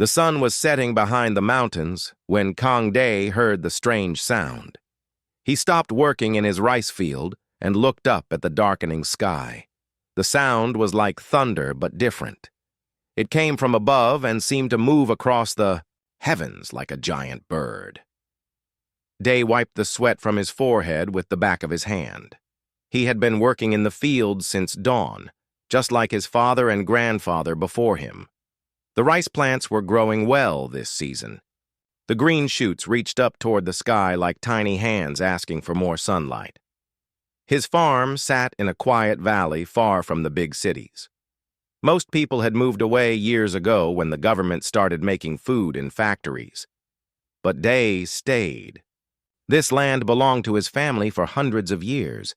The sun was setting behind the mountains when Kang Day heard the strange sound. He stopped working in his rice field and looked up at the darkening sky. The sound was like thunder, but different. It came from above and seemed to move across the heavens like a giant bird. Day wiped the sweat from his forehead with the back of his hand. He had been working in the fields since dawn, just like his father and grandfather before him. The rice plants were growing well this season. The green shoots reached up toward the sky like tiny hands asking for more sunlight. His farm sat in a quiet valley far from the big cities. Most people had moved away years ago when the government started making food in factories. But Day stayed. This land belonged to his family for hundreds of years.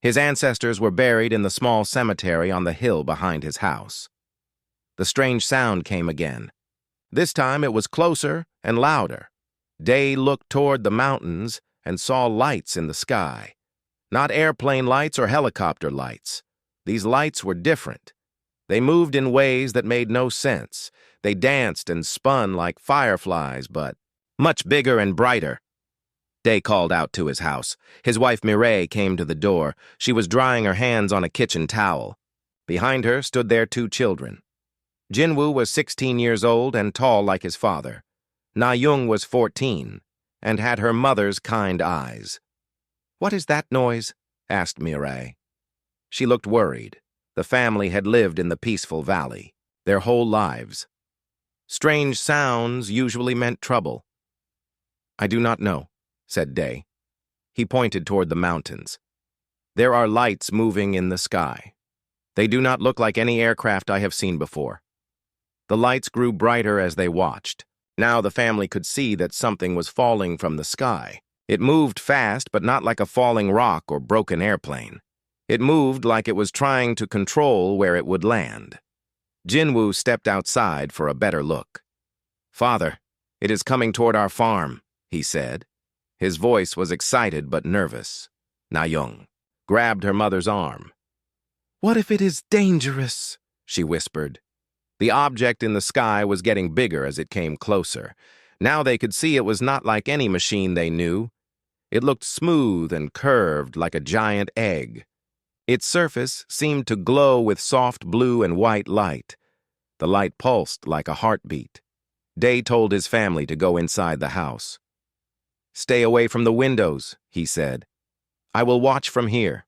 His ancestors were buried in the small cemetery on the hill behind his house. The strange sound came again. This time it was closer and louder. Day looked toward the mountains and saw lights in the sky. Not airplane lights or helicopter lights. These lights were different. They moved in ways that made no sense. They danced and spun like fireflies, but much bigger and brighter. Day called out to his house. His wife Mireille came to the door. She was drying her hands on a kitchen towel. Behind her stood their 2 children. Jinwoo was 16 years old and tall like his father. Na-young was 14 and had her mother's kind eyes. "What is that noise?" asked Mireille. She looked worried. The family had lived in the peaceful valley their whole lives. Strange sounds usually meant trouble. "I do not know," said Day. He pointed toward the mountains. "There are lights moving in the sky. They do not look like any aircraft I have seen before." The lights grew brighter as they watched. Now the family could see that something was falling from the sky. It moved fast, but not like a falling rock or broken airplane. It moved like it was trying to control where it would land. Jinwoo stepped outside for a better look. "Father, it is coming toward our farm," he said. His voice was excited but nervous. Na-young grabbed her mother's arm. "What if it is dangerous?" she whispered. The object in the sky was getting bigger as it came closer. Now they could see it was not like any machine they knew. It looked smooth and curved like a giant egg. Its surface seemed to glow with soft blue and white light. The light pulsed like a heartbeat. Day told his family to go inside the house. "Stay away from the windows," he said. "I will watch from here."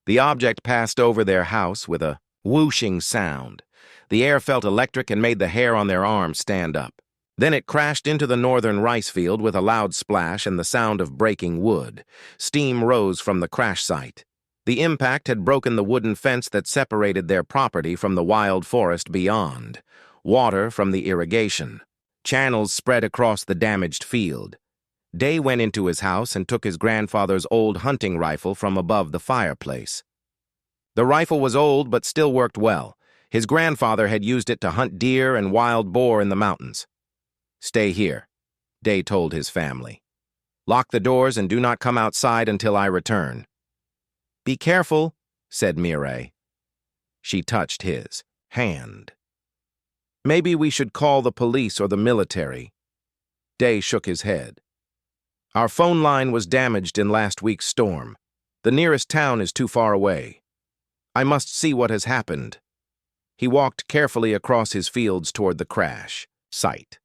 The object passed over their house with a whooshing sound. The air felt electric and made the hair on their arms stand up. Then it crashed into the northern rice field with a loud splash and the sound of breaking wood. Steam rose from the crash site. The impact had broken the wooden fence that separated their property from the wild forest beyond. Water from the irrigation. Channels spread across the damaged field. Day went into his house and took his grandfather's old hunting rifle from above the fireplace. The rifle was old but still worked well. His grandfather had used it to hunt deer and wild boar in the mountains. "Stay here," Day told his family. "Lock the doors and do not come outside until I return." "Be careful," said Mireille. She touched his hand. "Maybe we should call the police or the military." Day shook his head. "Our phone line was damaged in last week's storm. The nearest town is too far away. I must see what has happened." He walked carefully across his fields toward the crash site.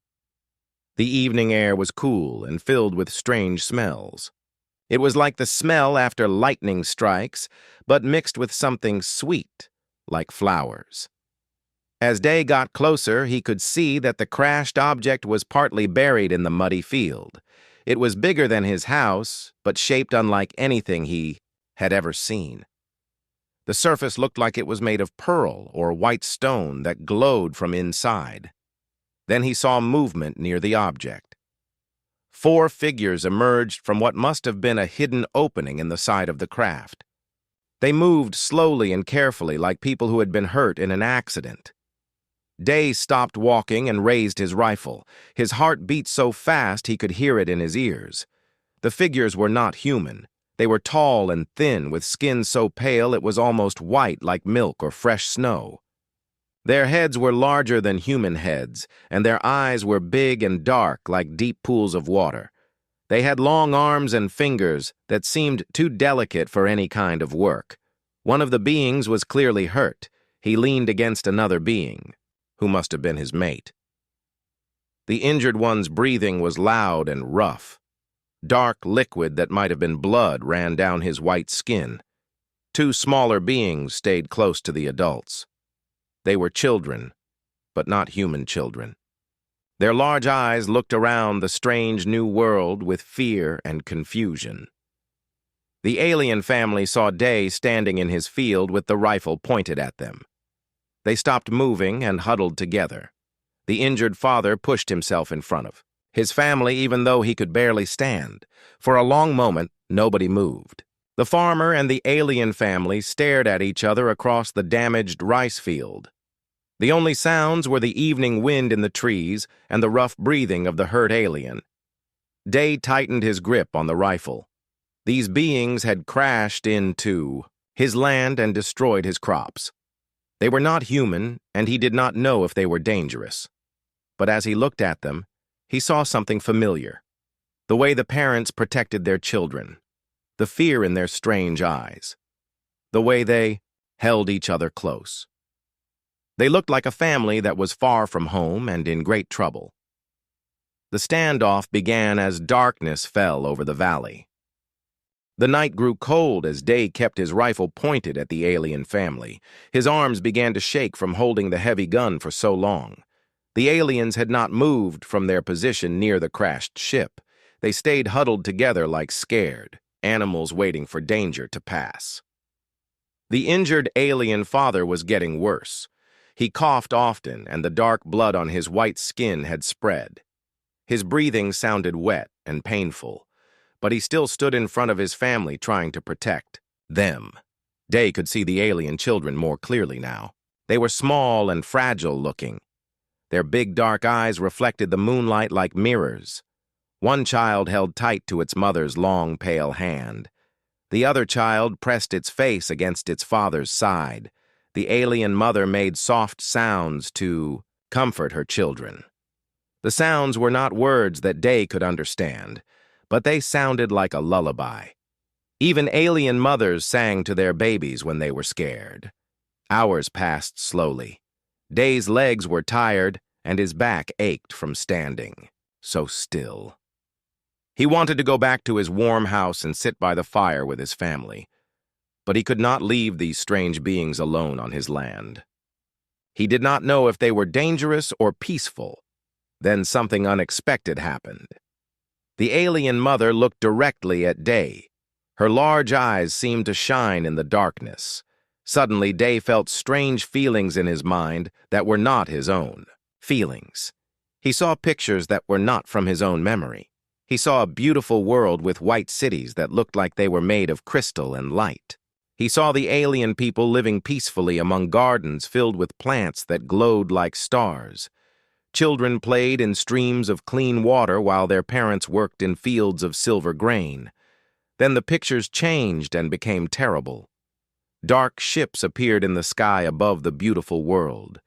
The evening air was cool and filled with strange smells. It was like the smell after lightning strikes, but mixed with something sweet, like flowers. As Day got closer, he could see that the crashed object was partly buried in the muddy field. It was bigger than his house, but shaped unlike anything he had ever seen. The surface looked like it was made of pearl or white stone that glowed from inside. Then he saw movement near the object. 4 figures emerged from what must have been a hidden opening in the side of the craft. They moved slowly and carefully like people who had been hurt in an accident. Day stopped walking and raised his rifle. His heart beat so fast he could hear it in his ears. The figures were not human. They were tall and thin, with skin so pale it was almost white like milk or fresh snow. Their heads were larger than human heads, and their eyes were big and dark like deep pools of water. They had long arms and fingers that seemed too delicate for any kind of work. One of the beings was clearly hurt. He leaned against another being, who must have been his mate. The injured one's breathing was loud and rough. Dark liquid that might have been blood ran down his white skin. Two smaller beings stayed close to the adults. They were children, but not human children. Their large eyes looked around the strange new world with fear and confusion. The alien family saw Day standing in his field with the rifle pointed at them. They stopped moving and huddled together. The injured father pushed himself in front of his family, even though he could barely stand. For a long moment, nobody moved. The farmer and the alien family stared at each other across the damaged rice field. The only sounds were the evening wind in the trees and the rough breathing of the hurt alien. Day tightened his grip on the rifle. These beings had crashed into his land and destroyed his crops. They were not human, and he did not know if they were dangerous. But as he looked at them, he saw something familiar. The way the parents protected their children. The fear in their strange eyes. The way they held each other close. They looked like a family that was far from home and in great trouble. The standoff began as darkness fell over the valley. The night grew cold as Day kept his rifle pointed at the alien family. His arms began to shake from holding the heavy gun for so long. The aliens had not moved from their position near the crashed ship. They stayed huddled together like scared animals waiting for danger to pass. The injured alien father was getting worse. He coughed often, and the dark blood on his white skin had spread. His breathing sounded wet and painful, but he still stood in front of his family trying to protect them. Day could see the alien children more clearly now. They were small and fragile-looking. Their big dark eyes reflected the moonlight like mirrors. One child held tight to its mother's long, pale hand. The other child pressed its face against its father's side. The alien mother made soft sounds to comfort her children. The sounds were not words that Day could understand, but they sounded like a lullaby. Even alien mothers sang to their babies when they were scared. Hours passed slowly. Day's legs were tired, and his back ached from standing, so still. He wanted to go back to his warm house and sit by the fire with his family. But he could not leave these strange beings alone on his land. He did not know if they were dangerous or peaceful. Then something unexpected happened. The alien mother looked directly at Day. Her large eyes seemed to shine in the darkness. Suddenly, Day felt strange feelings in his mind that were not his own. Feelings. He saw pictures that were not from his own memory. He saw a beautiful world with white cities that looked like they were made of crystal and light. He saw the alien people living peacefully among gardens filled with plants that glowed like stars. Children played in streams of clean water while their parents worked in fields of silver grain. Then the pictures changed and became terrible. Dark ships appeared in the sky above the beautiful world.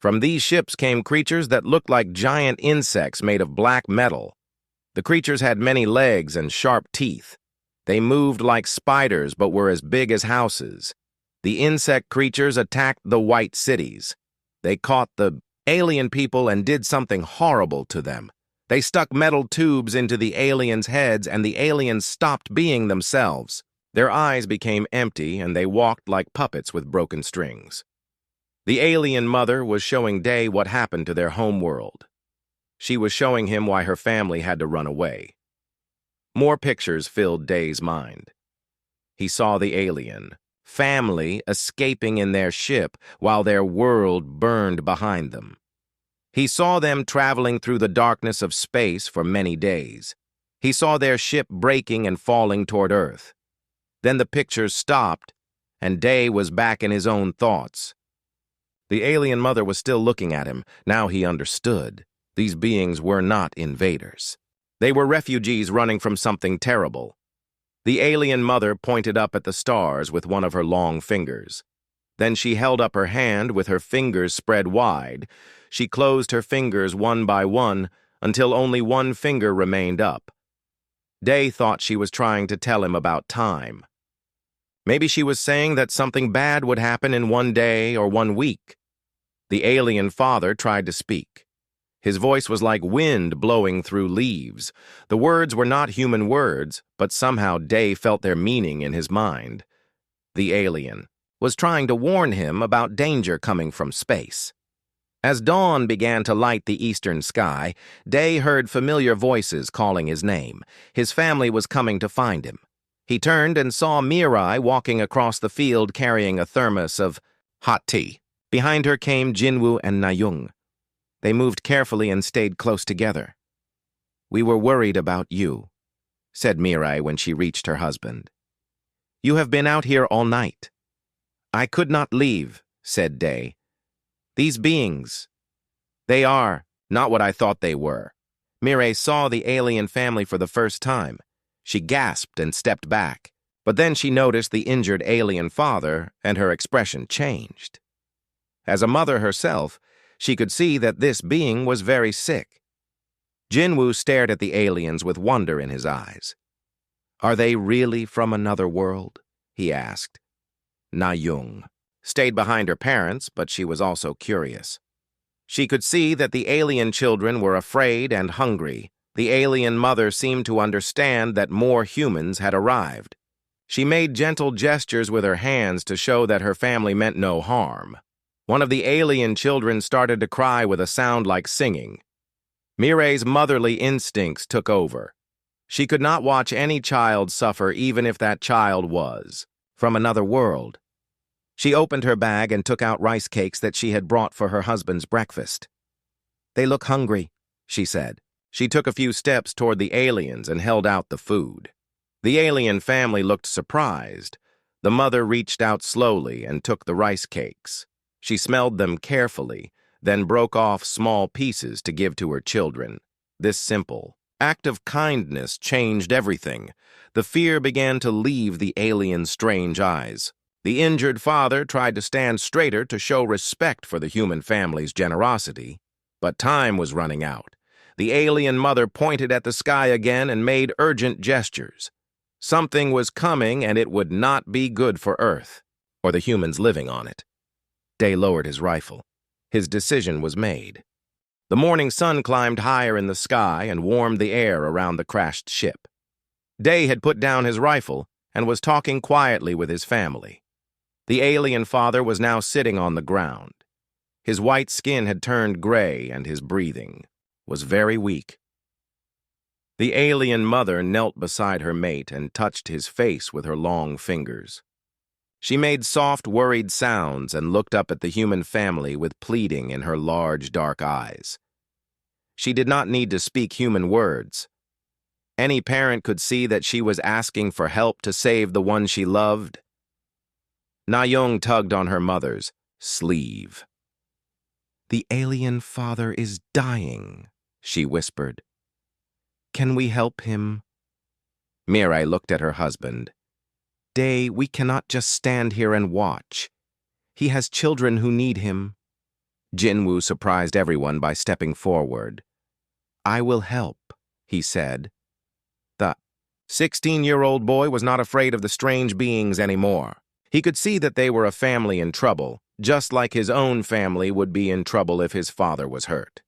From these ships came creatures that looked like giant insects made of black metal. The creatures had many legs and sharp teeth. They moved like spiders but were as big as houses. The insect creatures attacked the white cities. They caught the alien people and did something horrible to them. They stuck metal tubes into the aliens' heads, and the aliens stopped being themselves. Their eyes became empty, and they walked like puppets with broken strings. The alien mother was showing Day what happened to their home world. She was showing him why her family had to run away. More pictures filled Day's mind. He saw the alien family escaping in their ship while their world burned behind them. He saw them traveling through the darkness of space for many days. He saw their ship breaking and falling toward Earth. Then the pictures stopped, and Day was back in his own thoughts. The alien mother was still looking at him. Now he understood. These beings were not invaders. They were refugees running from something terrible. The alien mother pointed up at the stars with one of her long fingers. Then she held up her hand with her fingers spread wide. She closed her fingers one by one until only one finger remained up. Day thought she was trying to tell him about time. Maybe she was saying that something bad would happen in one day or one week. The alien father tried to speak. His voice was like wind blowing through leaves. The words were not human words, but somehow Day felt their meaning in his mind. The alien was trying to warn him about danger coming from space. As dawn began to light the eastern sky, Day heard familiar voices calling his name. His family was coming to find him. He turned and saw Mirai walking across the field carrying a thermos of hot tea. Behind her came Jinwoo and Nayoung. They moved carefully and stayed close together. "We were worried about you," said Mirai when she reached her husband. "You have been out here all night." "I could not leave," said Day. "These beings, they are not what I thought they were." Mirai saw the alien family for the first time. She gasped and stepped back, but then she noticed the injured alien father, and her expression changed. As a mother herself, she could see that this being was very sick. Jinwoo stared at the aliens with wonder in his eyes. "Are they really from another world?" he asked. Nayoung stayed behind her parents, but she was also curious. She could see that the alien children were afraid and hungry. The alien mother seemed to understand that more humans had arrived. She made gentle gestures with her hands to show that her family meant no harm. One of the alien children started to cry with a sound like singing. Mirai's motherly instincts took over. She could not watch any child suffer, even if that child was from another world. She opened her bag and took out rice cakes that she had brought for her husband's breakfast. "They look hungry," she said. She took a few steps toward the aliens and held out the food. The alien family looked surprised. The mother reached out slowly and took the rice cakes. She smelled them carefully, then broke off small pieces to give to her children. This simple act of kindness changed everything. The fear began to leave the alien's strange eyes. The injured father tried to stand straighter to show respect for the human family's generosity, but time was running out. The alien mother pointed at the sky again and made urgent gestures. Something was coming, and it would not be good for Earth, or the humans living on it. Day lowered his rifle. His decision was made. The morning sun climbed higher in the sky and warmed the air around the crashed ship. Day had put down his rifle and was talking quietly with his family. The alien father was now sitting on the ground. His white skin had turned gray, and his breathing was very weak. The alien mother knelt beside her mate and touched his face with her long fingers. She made soft, worried sounds and looked up at the human family with pleading in her large, dark eyes. She did not need to speak human words. Any parent could see that she was asking for help to save the one she loved. Nayoung tugged on her mother's sleeve. "The alien father is dying," she whispered. "Can we help him?" Mirai looked at her husband. "Day, we cannot just stand here and watch. He has children who need him." Jinwoo surprised everyone by stepping forward. "I will help," he said. The 16-year-old boy was not afraid of the strange beings anymore. He could see that they were a family in trouble, just like his own family would be in trouble if his father was hurt.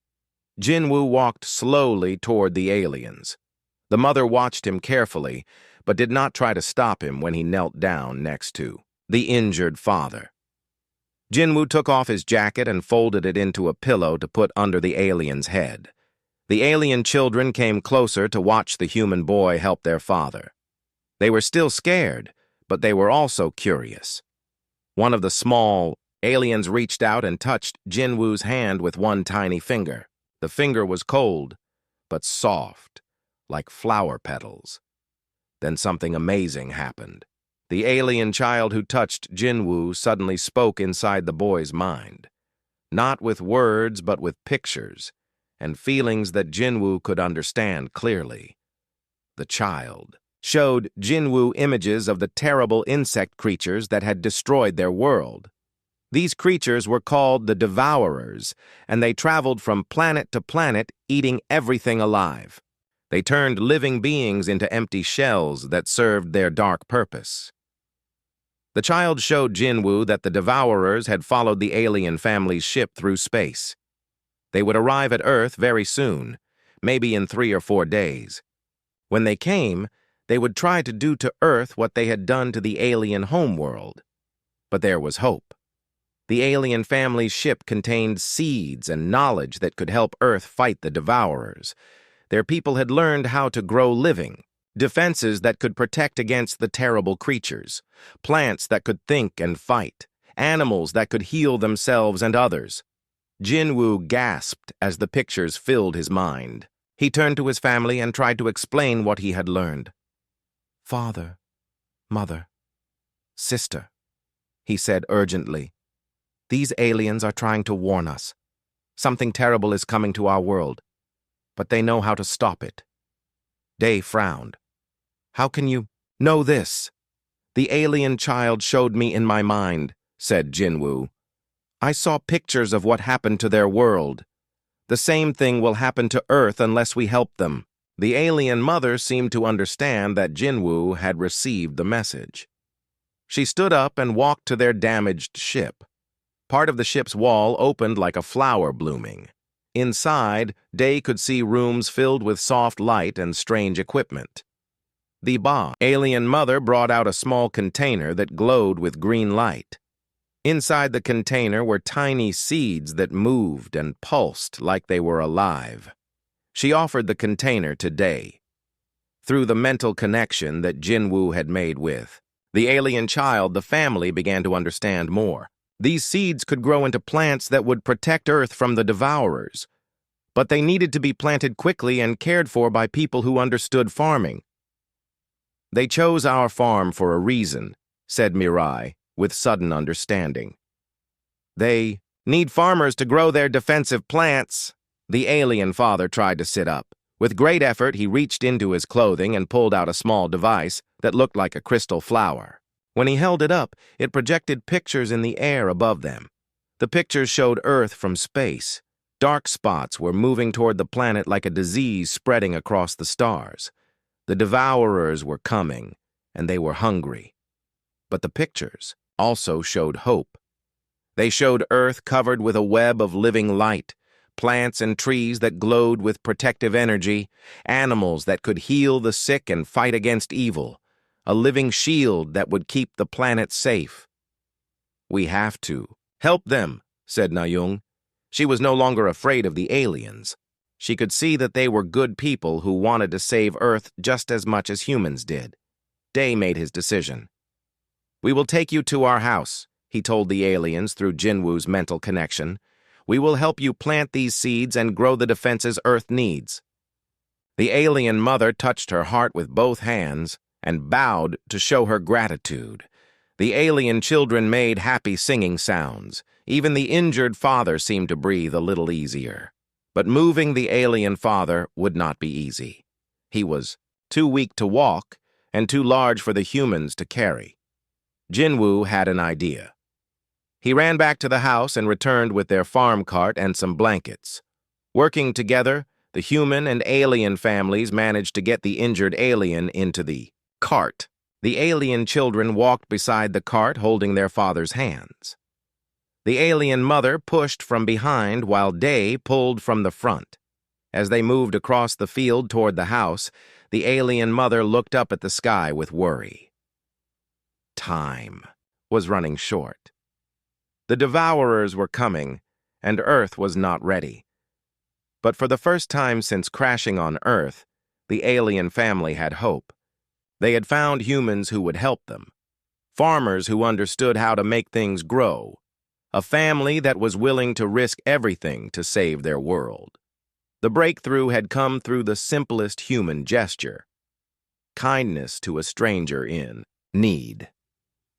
Jinwoo walked slowly toward the aliens. The mother watched him carefully, but did not try to stop him when he knelt down next to the injured father. Jinwoo took off his jacket and folded it into a pillow to put under the alien's head. The alien children came closer to watch the human boy help their father. They were still scared, but they were also curious. One of the small aliens reached out and touched Jinwoo's hand with one tiny finger. The finger was cold, but soft, like flower petals. Then something amazing happened. The alien child who touched Jinwoo suddenly spoke inside the boy's mind. Not with words, but with pictures, and feelings that Jinwoo could understand clearly. The child showed Jinwoo images of the terrible insect creatures that had destroyed their world. These creatures were called the Devourers, and they traveled from planet to planet, eating everything alive. They turned living beings into empty shells that served their dark purpose. The child showed Jinwoo that the Devourers had followed the alien family's ship through space. They would arrive at Earth very soon, maybe in 3 or 4 days. When they came, they would try to do to Earth what they had done to the alien homeworld. But there was hope. The alien family's ship contained seeds and knowledge that could help Earth fight the Devourers. Their people had learned how to grow living, defenses that could protect against the terrible creatures, plants that could think and fight, animals that could heal themselves and others. Jinwoo gasped as the pictures filled his mind. He turned to his family and tried to explain what he had learned. "Father, mother, sister," he said urgently. "These aliens are trying to warn us. Something terrible is coming to our world, but they know how to stop it." Day frowned. "How can you know this?" "The alien child showed me in my mind," said Jinwoo. "I saw pictures of what happened to their world. The same thing will happen to Earth unless we help them." The alien mother seemed to understand that Jinwoo had received the message. She stood up and walked to their damaged ship. Part of the ship's wall opened like a flower blooming. Inside, Day could see rooms filled with soft light and strange equipment. The alien mother brought out a small container that glowed with green light. Inside the container were tiny seeds that moved and pulsed like they were alive. She offered the container to Day. Through the mental connection that Jinwoo had made with the alien child, the family began to understand more. These seeds could grow into plants that would protect Earth from the Devourers. But they needed to be planted quickly and cared for by people who understood farming. "They chose our farm for a reason," said Mirai, with sudden understanding. "They need farmers to grow their defensive plants." The alien father tried to sit up. With great effort, he reached into his clothing and pulled out a small device that looked like a crystal flower. When he held it up, it projected pictures in the air above them. The pictures showed Earth from space. Dark spots were moving toward the planet like a disease spreading across the stars. The Devourers were coming, and they were hungry. But the pictures also showed hope. They showed Earth covered with a web of living light, plants and trees that glowed with protective energy, animals that could heal the sick and fight against evil, a living shield that would keep the planet safe. "We have to help them," said Nayung. She was no longer afraid of the aliens. She could see that they were good people who wanted to save Earth just as much as humans did. Day made his decision. "We will take you to our house," he told the aliens through Jinwoo's mental connection. "We will help you plant these seeds and grow the defenses Earth needs." The alien mother touched her heart with both hands and bowed to show her gratitude. The alien children made happy singing sounds. Even the injured father seemed to breathe a little easier. But moving the alien father would not be easy. He was too weak to walk and too large for the humans to carry. Jinwoo had an idea. He ran back to the house and returned with their farm cart and some blankets. Working together, the human and alien families managed to get the injured alien into the cart. The alien children walked beside the cart holding their father's hands. The alien mother pushed from behind while Day pulled from the front. As they moved across the field toward the house, the alien mother looked up at the sky with worry. Time was running short. The Devourers were coming, and Earth was not ready. But for the first time since crashing on Earth, the alien family had hope. They had found humans who would help them, farmers who understood how to make things grow, a family that was willing to risk everything to save their world. The breakthrough had come through the simplest human gesture: kindness to a stranger in need.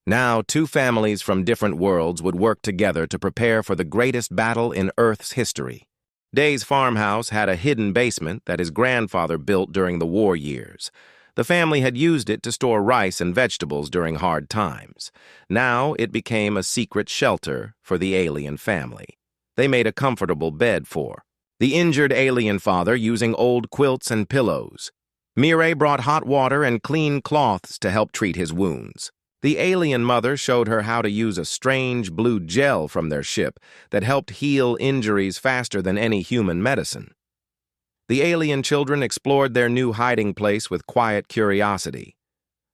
Now, 2 families from different worlds would work together to prepare for the greatest battle in Earth's history. Day's farmhouse had a hidden basement that his grandfather built during the war years. The family had used it to store rice and vegetables during hard times. Now it became a secret shelter for the alien family. They made a comfortable bed for the injured alien father using old quilts and pillows. Mireille brought hot water and clean cloths to help treat his wounds. The alien mother showed her how to use a strange blue gel from their ship that helped heal injuries faster than any human medicine. The alien children explored their new hiding place with quiet curiosity.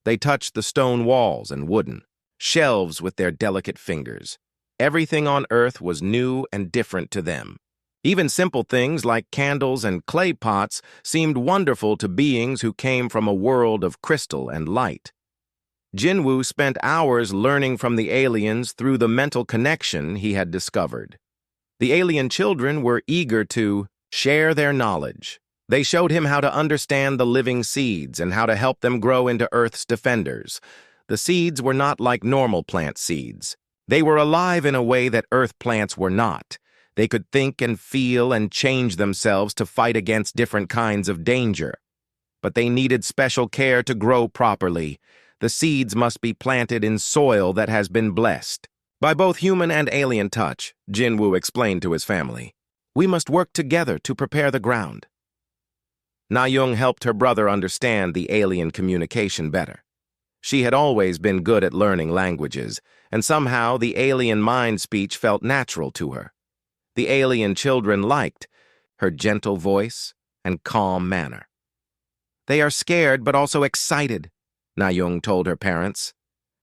They touched the stone walls and wooden shelves with their delicate fingers. Everything on Earth was new and different to them. Even simple things like candles and clay pots seemed wonderful to beings who came from a world of crystal and light. Jinwoo spent hours learning from the aliens through the mental connection he had discovered. The alien children were eager to share their knowledge. They showed him how to understand the living seeds and how to help them grow into Earth's defenders. The seeds were not like normal plant seeds. They were alive in a way that Earth plants were not. They could think and feel and change themselves to fight against different kinds of danger. But they needed special care to grow properly. The seeds must be planted in soil that has been blessed by both human and alien touch, Jinwoo explained to his family. We must work together to prepare the ground. Na-young helped her brother understand the alien communication better. She had always been good at learning languages, and somehow the alien mind speech felt natural to her. The alien children liked her gentle voice and calm manner. They are scared but also excited, Na-young told her parents.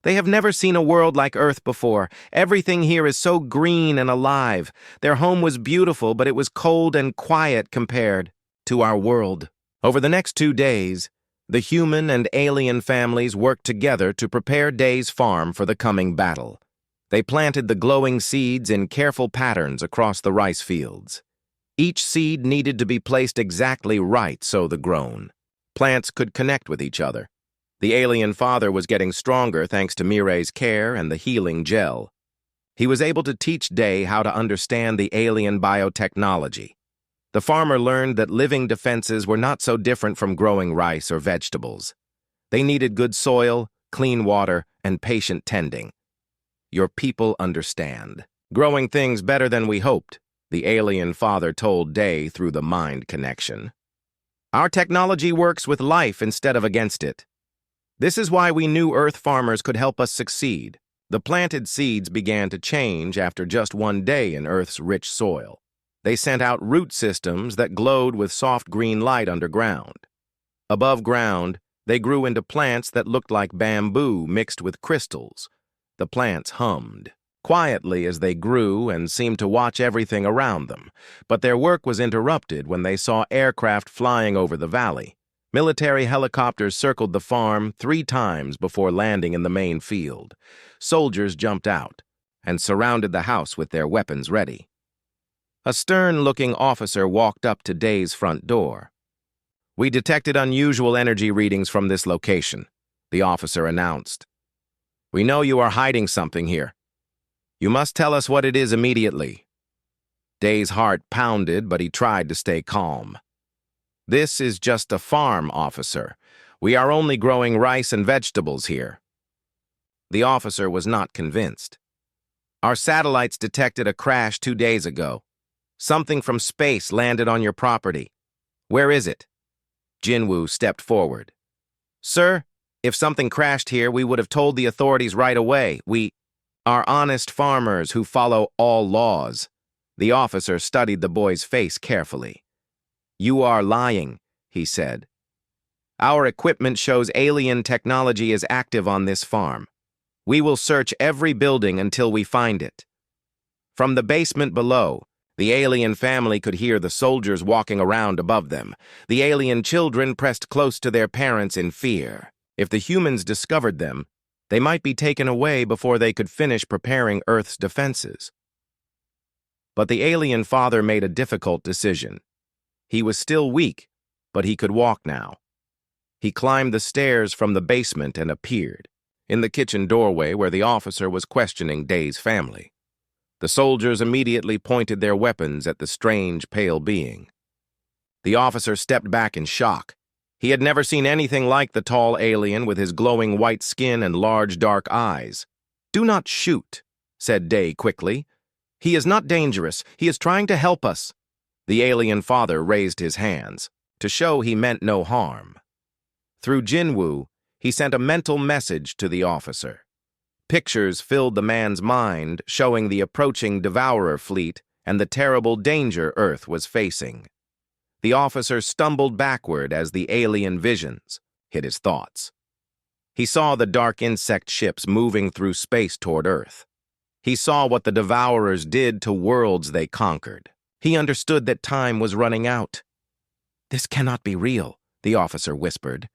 They have never seen a world like Earth before. Everything here is so green and alive. Their home was beautiful, but it was cold and quiet compared to our world. Over the next 2 days, the human and alien families worked together to prepare Day's farm for the coming battle. They planted the glowing seeds in careful patterns across the rice fields. Each seed needed to be placed exactly right so the grown plants could connect with each other. The alien father was getting stronger thanks to Mireille's care and the healing gel. He was able to teach Day how to understand the alien biotechnology. The farmer learned that living defenses were not so different from growing rice or vegetables. They needed good soil, clean water, and patient tending. Your people understand. Growing things better than we hoped, the alien father told Day through the mind connection. Our technology works with life instead of against it. This is why we knew Earth farmers could help us succeed. The planted seeds began to change after just 1 day in Earth's rich soil. They sent out root systems that glowed with soft green light underground. Above ground, they grew into plants that looked like bamboo mixed with crystals. The plants hummed quietly as they grew and seemed to watch everything around them, but their work was interrupted when they saw aircraft flying over the valley. Military helicopters circled the farm 3 times before landing in the main field. Soldiers jumped out and surrounded the house with their weapons ready. A stern-looking officer walked up to Day's front door. We detected unusual energy readings from this location, the officer announced. We know you are hiding something here. You must tell us what it is immediately. Day's heart pounded, but he tried to stay calm. This is just a farm, officer. We are only growing rice and vegetables here. The officer was not convinced. Our satellites detected a crash 2 days ago. Something from space landed on your property. Where is it? Jinwoo stepped forward. Sir, if something crashed here, we would have told the authorities right away. We are honest farmers who follow all laws. The officer studied the boy's face carefully. You are lying, he said. Our equipment shows alien technology is active on this farm. We will search every building until we find it. From the basement below, the alien family could hear the soldiers walking around above them. The alien children pressed close to their parents in fear. If the humans discovered them, they might be taken away before they could finish preparing Earth's defenses. But the alien father made a difficult decision. He was still weak, but he could walk now. He climbed the stairs from the basement and appeared in the kitchen doorway where the officer was questioning Day's family. The soldiers immediately pointed their weapons at the strange, pale being. The officer stepped back in shock. He had never seen anything like the tall alien with his glowing white skin and large dark eyes. "Do not shoot," said Day quickly. "He is not dangerous. He is trying to help us." The alien father raised his hands, to show he meant no harm. Through Jinwoo, he sent a mental message to the officer. Pictures filled the man's mind, showing the approaching Devourer fleet and the terrible danger Earth was facing. The officer stumbled backward as the alien visions hit his thoughts. He saw the dark insect ships moving through space toward Earth. He saw what the Devourers did to worlds they conquered. He understood that time was running out. "This cannot be real," the officer whispered.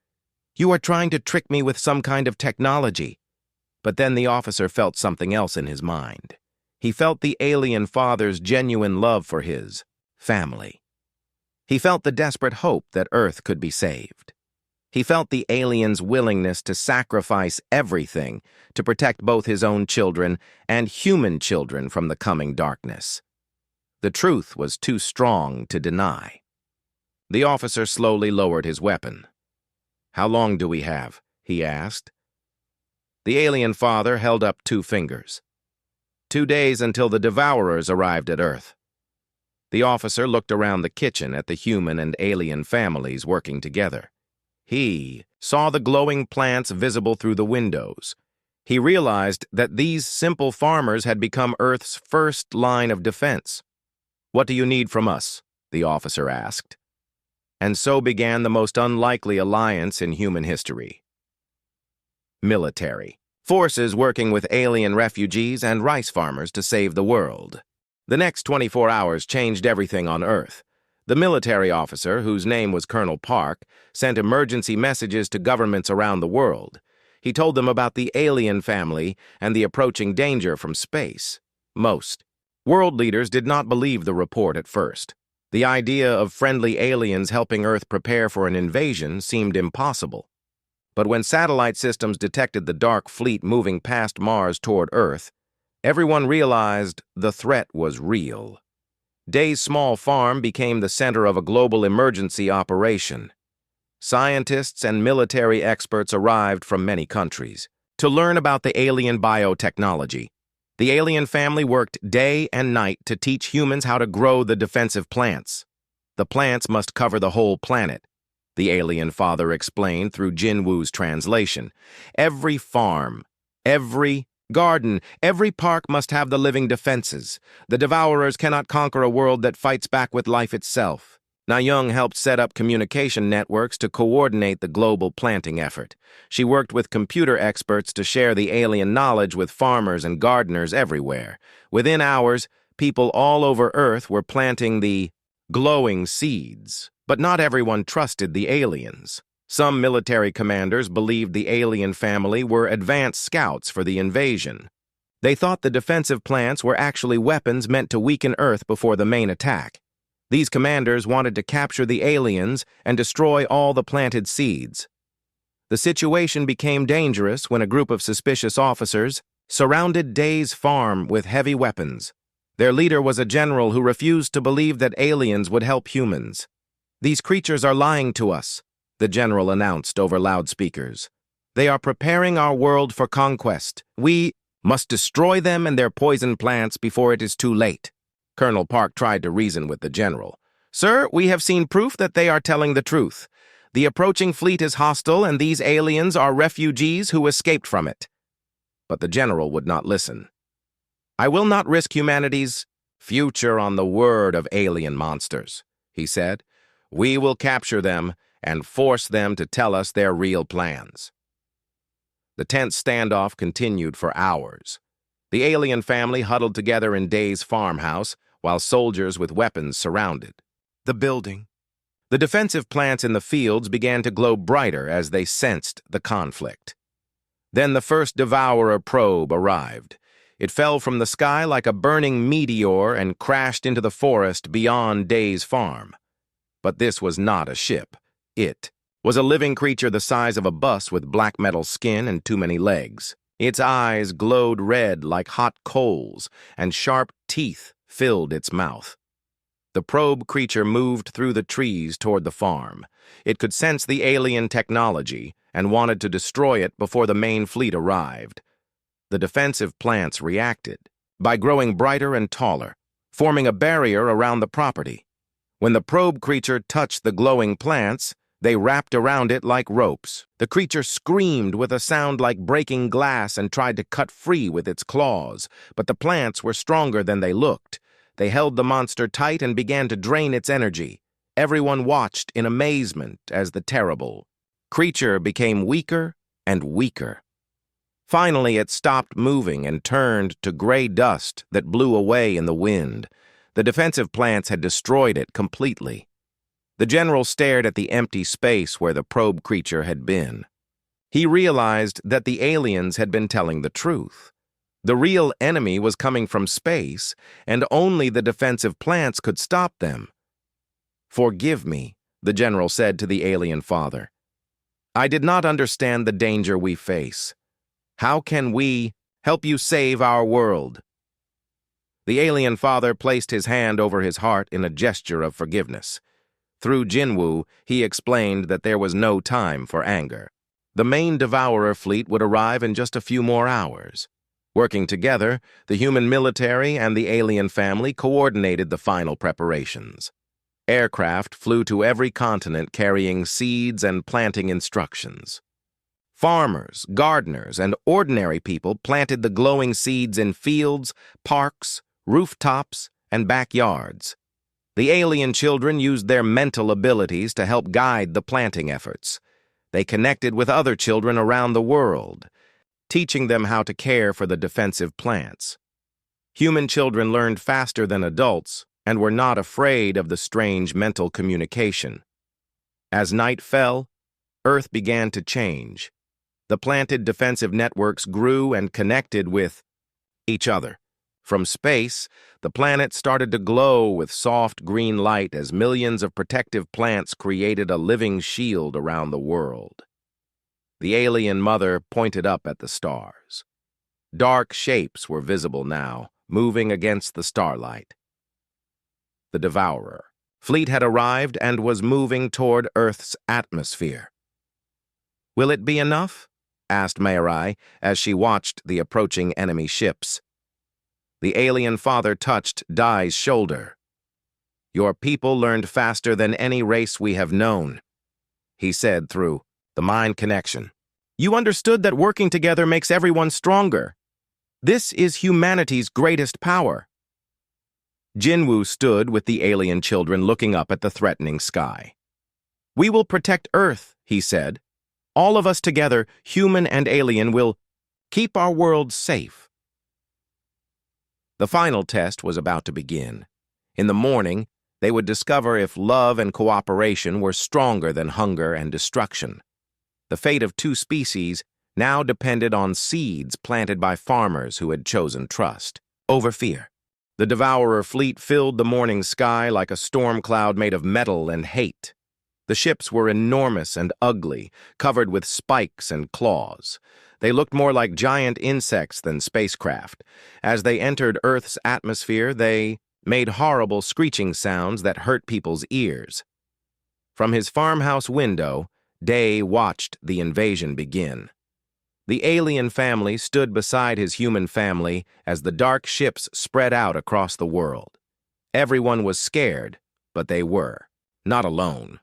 "You are trying to trick me with some kind of technology." But then the officer felt something else in his mind. He felt the alien father's genuine love for his family. He felt the desperate hope that Earth could be saved. He felt the alien's willingness to sacrifice everything to protect both his own children and human children from the coming darkness. The truth was too strong to deny. The officer slowly lowered his weapon. "How long do we have?" he asked. The alien father held up 2 fingers. 2 days until the Devourers arrived at Earth. The officer looked around the kitchen at the human and alien families working together. He saw the glowing plants visible through the windows. He realized that these simple farmers had become Earth's first line of defense. "What do you need from us?" the officer asked. And so began the most unlikely alliance in human history. Military. Forces working with alien refugees and rice farmers to save the world. The next 24 hours changed everything on Earth. The military officer, whose name was Colonel Park, sent emergency messages to governments around the world. He told them about the alien family and the approaching danger from space. Most world leaders did not believe the report at first. The idea of friendly aliens helping Earth prepare for an invasion seemed impossible. But when satellite systems detected the dark fleet moving past Mars toward Earth, everyone realized the threat was real. Day's small farm became the center of a global emergency operation. Scientists and military experts arrived from many countries to learn about the alien biotechnology. The alien family worked day and night to teach humans how to grow the defensive plants. The plants must cover the whole planet, the alien father explained through Jinwoo's translation. Every farm, every garden, every park must have the living defenses. The Devourers cannot conquer a world that fights back with life itself. Na-young helped set up communication networks to coordinate the global planting effort. She worked with computer experts to share the alien knowledge with farmers and gardeners everywhere. Within hours, people all over Earth were planting the glowing seeds. But not everyone trusted the aliens. Some military commanders believed the alien family were advanced scouts for the invasion. They thought the defensive plants were actually weapons meant to weaken Earth before the main attack. These commanders wanted to capture the aliens and destroy all the planted seeds. The situation became dangerous when a group of suspicious officers surrounded Day's farm with heavy weapons. Their leader was a general who refused to believe that aliens would help humans. "These creatures are lying to us," the general announced over loudspeakers. "They are preparing our world for conquest. We must destroy them and their poison plants before it is too late." Colonel Park tried to reason with the general. "Sir, we have seen proof that they are telling the truth. The approaching fleet is hostile, and these aliens are refugees who escaped from it." But the general would not listen. "I will not risk humanity's future on the word of alien monsters," he said. "We will capture them and force them to tell us their real plans." The tense standoff continued for hours. The alien family huddled together in Day's farmhouse, while soldiers with weapons surrounded the building. The defensive plants in the fields began to glow brighter as they sensed the conflict. Then the first Devourer probe arrived. It fell from the sky like a burning meteor and crashed into the forest beyond Day's farm. But this was not a ship. It was a living creature the size of a bus with black metal skin and too many legs. Its eyes glowed red like hot coals, and sharp teeth filled its mouth. The probe creature moved through the trees toward the farm. It could sense the alien technology and wanted to destroy it before the main fleet arrived. The defensive plants reacted by growing brighter and taller, forming a barrier around the property. When the probe creature touched the glowing plants, they wrapped around it like ropes. The creature screamed with a sound like breaking glass and tried to cut free with its claws, but the plants were stronger than they looked. They held the monster tight and began to drain its energy. Everyone watched in amazement as the terrible creature became weaker and weaker. Finally, it stopped moving and turned to gray dust that blew away in the wind. The defensive plants had destroyed it completely. The general stared at the empty space where the probe creature had been. He realized that the aliens had been telling the truth. The real enemy was coming from space, and only the defensive plants could stop them. "Forgive me," the general said to the alien father. "I did not understand the danger we face. How can we help you save our world?" The alien father placed his hand over his heart in a gesture of forgiveness. Through Jinwoo, he explained that there was no time for anger. The main Devourer fleet would arrive in just a few more hours. Working together, the human military and the alien family coordinated the final preparations. Aircraft flew to every continent carrying seeds and planting instructions. Farmers, gardeners, and ordinary people planted the glowing seeds in fields, parks, rooftops, and backyards. The alien children used their mental abilities to help guide the planting efforts. They connected with other children around the world, teaching them how to care for the defensive plants. Human children learned faster than adults and were not afraid of the strange mental communication. As night fell, Earth began to change. The planted defensive networks grew and connected with each other. From space, the planet started to glow with soft green light as millions of protective plants created a living shield around the world. The alien mother pointed up at the stars. Dark shapes were visible now, moving against the starlight. The Devourer fleet had arrived and was moving toward Earth's atmosphere. "Will it be enough?" asked Mayrai as she watched the approaching enemy ships. The alien father touched Dai's shoulder. "Your people learned faster than any race we have known," he said through the mind connection. "You understood that working together makes everyone stronger. This is humanity's greatest power." Jinwoo stood with the alien children looking up at the threatening sky. "We will protect Earth," he said. "All of us together, human and alien, will keep our world safe." The final test was about to begin. In the morning, they would discover if love and cooperation were stronger than hunger and destruction. The fate of two species now depended on seeds planted by farmers who had chosen trust over fear. The Devourer fleet filled the morning sky like a storm cloud made of metal and hate. The ships were enormous and ugly, covered with spikes and claws. They looked more like giant insects than spacecraft. As they entered Earth's atmosphere, they made horrible screeching sounds that hurt people's ears. From his farmhouse window, Day watched the invasion begin. The alien family stood beside his human family as the dark ships spread out across the world. Everyone was scared, but they were not alone.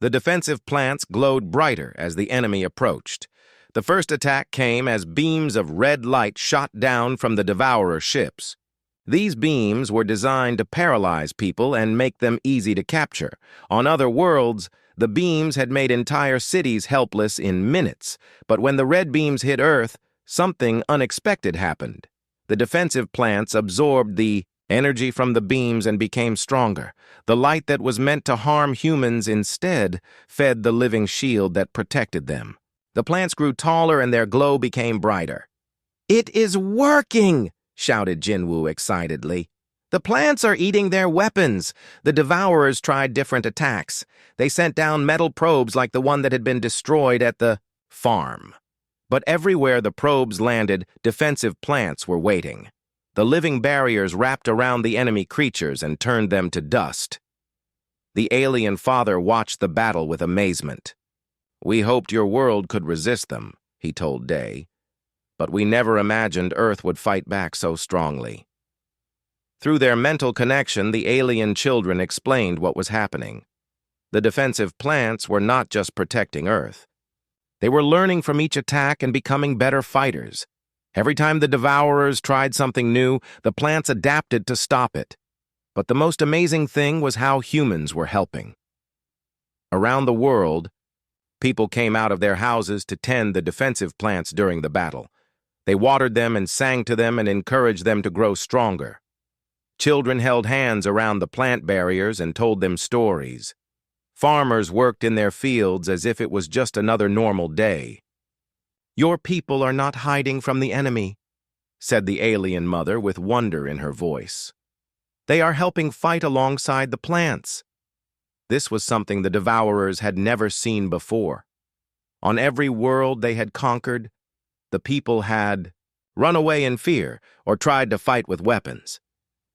The defensive plants glowed brighter as the enemy approached. The first attack came as beams of red light shot down from the Devourer ships. These beams were designed to paralyze people and make them easy to capture. On other worlds, the beams had made entire cities helpless in minutes, but when the red beams hit Earth, something unexpected happened. The defensive plants absorbed the energy from the beams and became stronger. The light that was meant to harm humans instead fed the living shield that protected them. The plants grew taller and their glow became brighter. "It is working!" shouted Jinwoo excitedly. "The plants are eating their weapons." The Devourers tried different attacks. They sent down metal probes like the one that had been destroyed at the farm. But everywhere the probes landed, defensive plants were waiting. The living barriers wrapped around the enemy creatures and turned them to dust. The alien father watched the battle with amazement. "We hoped your world could resist them," he told Day, "but we never imagined Earth would fight back so strongly." Through their mental connection, the alien children explained what was happening. The defensive plants were not just protecting Earth. They were learning from each attack and becoming better fighters. Every time the Devourers tried something new, the plants adapted to stop it. But the most amazing thing was how humans were helping. Around the world, people came out of their houses to tend the defensive plants during the battle. They watered them and sang to them and encouraged them to grow stronger. Children held hands around the plant barriers and told them stories. Farmers worked in their fields as if it was just another normal day. "Your people are not hiding from the enemy," said the alien mother with wonder in her voice. "They are helping fight alongside the plants." This was something the Devourers had never seen before. On every world they had conquered, the people had run away in fear or tried to fight with weapons.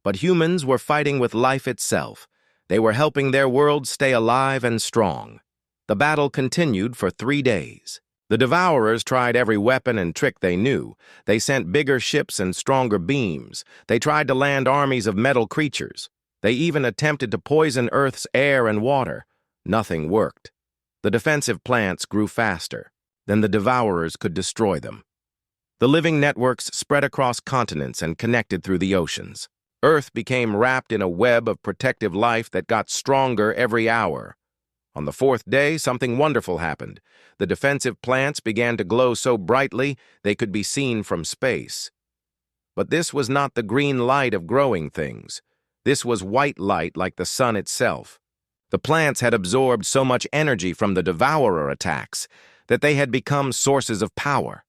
But humans were fighting with life itself. They were helping their world stay alive and strong. The battle continued for 3 days. The Devourers tried every weapon and trick they knew. They sent bigger ships and stronger beams. They tried to land armies of metal creatures. They even attempted to poison Earth's air and water. Nothing worked. The defensive plants grew faster than the Devourers could destroy them. The living networks spread across continents and connected through the oceans. Earth became wrapped in a web of protective life that got stronger every hour. On the 4th day, something wonderful happened. The defensive plants began to glow so brightly they could be seen from space. But this was not the green light of growing things. This was white light like the sun itself. The plants had absorbed so much energy from the Devourer attacks that they had become sources of power.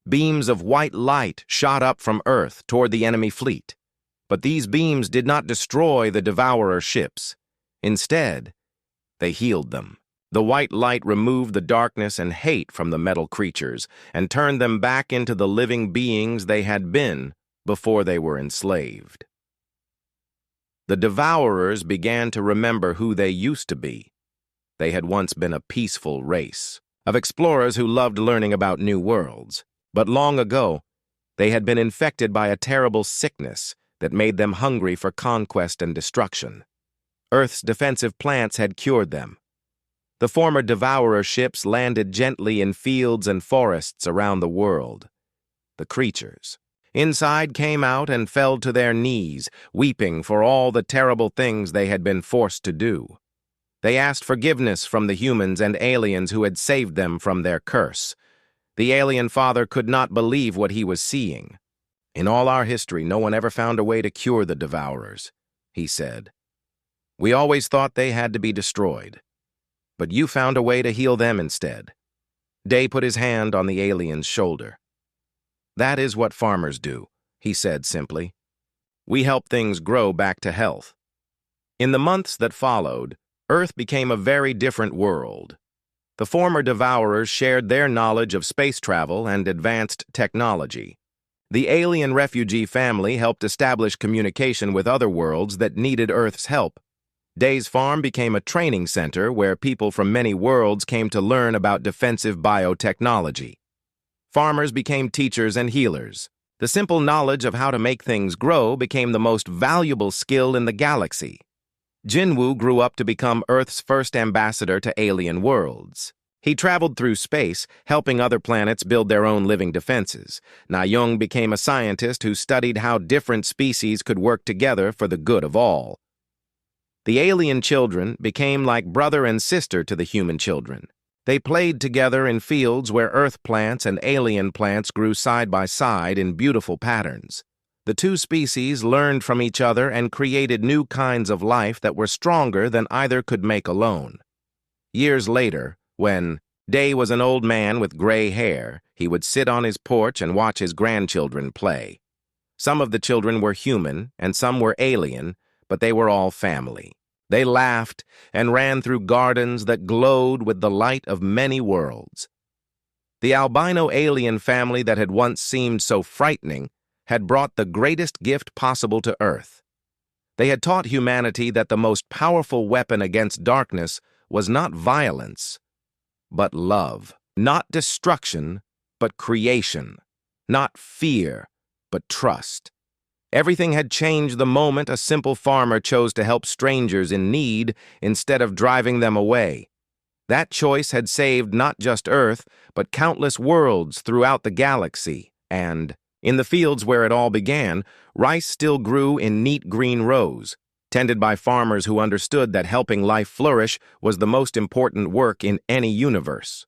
Beams of white light shot up from Earth toward the enemy fleet. But these beams did not destroy the Devourer ships. Instead, they healed them. The white light removed the darkness and hate from the metal creatures and turned them back into the living beings they had been before they were enslaved. The Devourers began to remember who they used to be. They had once been a peaceful race of explorers who loved learning about new worlds. But long ago, they had been infected by a terrible sickness that made them hungry for conquest and destruction. Earth's defensive plants had cured them. The former Devourer ships landed gently in fields and forests around the world. The creatures inside came out and fell to their knees, weeping for all the terrible things they had been forced to do. They asked forgiveness from the humans and aliens who had saved them from their curse. The alien father could not believe what he was seeing. "In all our history, no one ever found a way to cure the Devourers," he said. "We always thought they had to be destroyed. But you found a way to heal them instead." Day put his hand on the alien's shoulder. "That is what farmers do," he said simply. "We help things grow back to health." In the months that followed, Earth became a very different world. The former Devourers shared their knowledge of space travel and advanced technology. The alien refugee family helped establish communication with other worlds that needed Earth's help. Day's farm became a training center where people from many worlds came to learn about defensive biotechnology. Farmers became teachers and healers. The simple knowledge of how to make things grow became the most valuable skill in the galaxy. Jinwoo grew up to become Earth's first ambassador to alien worlds. He traveled through space, helping other planets build their own living defenses. Na-young became a scientist who studied how different species could work together for the good of all. The alien children became like brother and sister to the human children. They played together in fields where Earth plants and alien plants grew side by side in beautiful patterns. The two species learned from each other and created new kinds of life that were stronger than either could make alone. Years later, when Day was an old man with gray hair, he would sit on his porch and watch his grandchildren play. Some of the children were human and some were alien, but they were all family. They laughed and ran through gardens that glowed with the light of many worlds. The albino alien family that had once seemed so frightening had brought the greatest gift possible to Earth. They had taught humanity that the most powerful weapon against darkness was not violence, but love. Not destruction, but creation. Not fear, but trust. Everything had changed the moment a simple farmer chose to help strangers in need instead of driving them away. That choice had saved not just Earth, but countless worlds throughout the galaxy. And, in the fields where it all began, rice still grew in neat green rows, tended by farmers who understood that helping life flourish was the most important work in any universe.